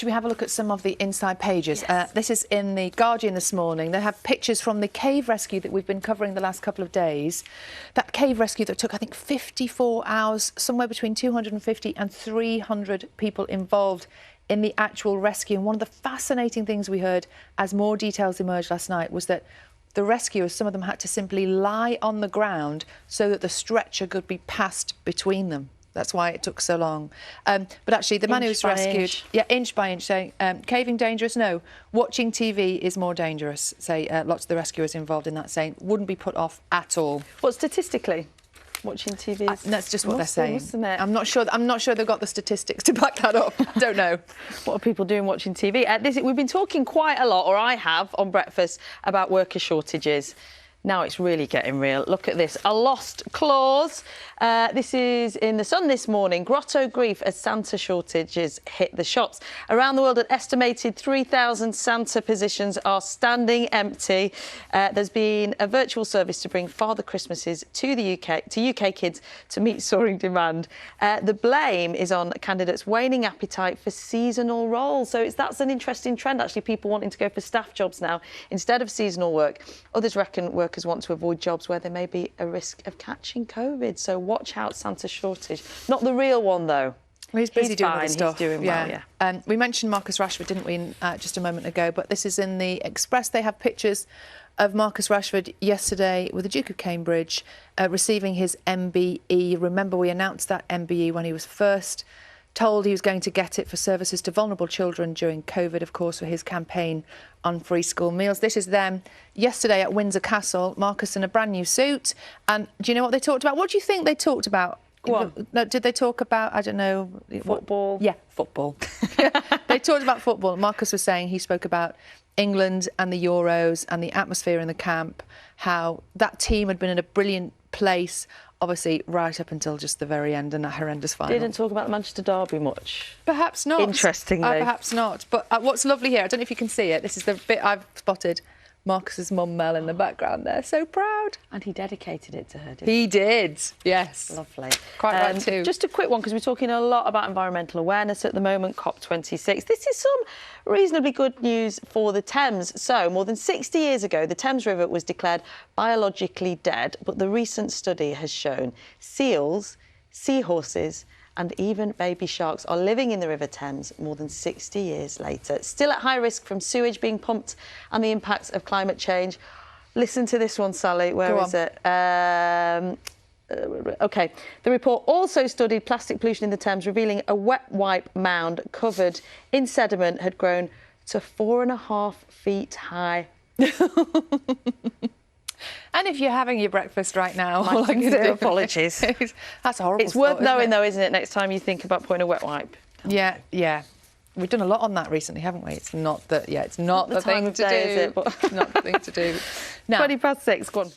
Should we have a look at some of the inside pages? Yes. This is in The Guardian this morning. They have pictures from the cave rescue that we've been covering the last couple of days. That cave rescue that took, I think, 54 hours, somewhere between 250 and 300 people involved in the actual rescue. And one of the fascinating things we heard as more details emerged last night was that the rescuers, some of them had to simply lie on the ground so that the stretcher could be passed between them. That's why it took so long. But actually, the man who was rescued, inch by inch, saying, caving dangerous? No. Watching TV is more dangerous, say lots of the rescuers involved in that saying, wouldn't be put off at all. What, statistically? Watching TV is... That's just what they're saying. Isn't it? I'm not sure they've got the statistics to back that up. Don't know. What are people doing watching TV? We've been talking quite a lot, or I have, on breakfast, about worker shortages. Now it's really getting real. Look at this. A lost clause. This is in The Sun this morning. Grotto grief as Santashortages hit the shops. Around the world, an estimated 3,000 Santa positions are standing empty. There's been a virtual service to bring Father Christmases to the UK, to UK kids to meet soaring demand. The blame is on candidates' waning appetite for seasonal roles. So that's an interesting trend, actually, people wanting to go for staff jobs now instead of seasonal work. Others reckon workers want to avoid jobs where there may be a risk of catching COVID. So watch out, Santa shortage. Not the real one, though. Well, he's busy doing other stuff. He's doing well, yeah. We mentioned Marcus Rashford, didn't we, just a moment ago? But this is in the Express. They have pictures of Marcus Rashford yesterday with the Duke of Cambridge receiving his MBE. Remember, we announced that MBE when he was first told he was going to get it for services to vulnerable children during COVID, of course, for his campaign on free school meals. This is them yesterday at Windsor Castle, Marcus in a brand new suit. And do you know what they talked about? What do you think they talked about? Go on. No, did they talk about, I don't know... Football? Yeah, football. They talked about football. Marcus was saying he spoke about England and the Euros and the atmosphere in the camp, how that team had been in a brilliant place, obviously right up until just the very end and that horrendous final. Didn't talk about the Manchester derby much. Perhaps not. Interestingly. Perhaps not. But what's lovely here, I don't know if you can see it, this is the bit I've spotted. Marcus's mum Mel in the background there, so proud. And he dedicated it to her, didn't he? He did, yes. Lovely. Quite right too. Just a quick one, because we're talking a lot about environmental awareness at the moment, COP26. This is some reasonably good news for the Thames. So, more than 60 years ago, the Thames River was declared biologically dead, but the recent study has shown seals, seahorses, and even baby sharks are living in the River Thames more than 60 years later. Still at high risk from sewage being pumped and the impacts of climate change. Listen to this one, Sally. Where is it? OK. The report also studied plastic pollution in the Thames, revealing a wet wipe mound covered in sediment had grown to 4.5 feet high. And if you're having your breakfast right now... My sincere apologies. That's a horrible It's worth thought, knowing, though, isn't it, next time you think about putting a wet wipe? Yeah, yeah. We've done a lot on that recently, haven't we? It's not the, it's not the thing to do. Is it? But... Not the thing to do. Now, 6:20, go on.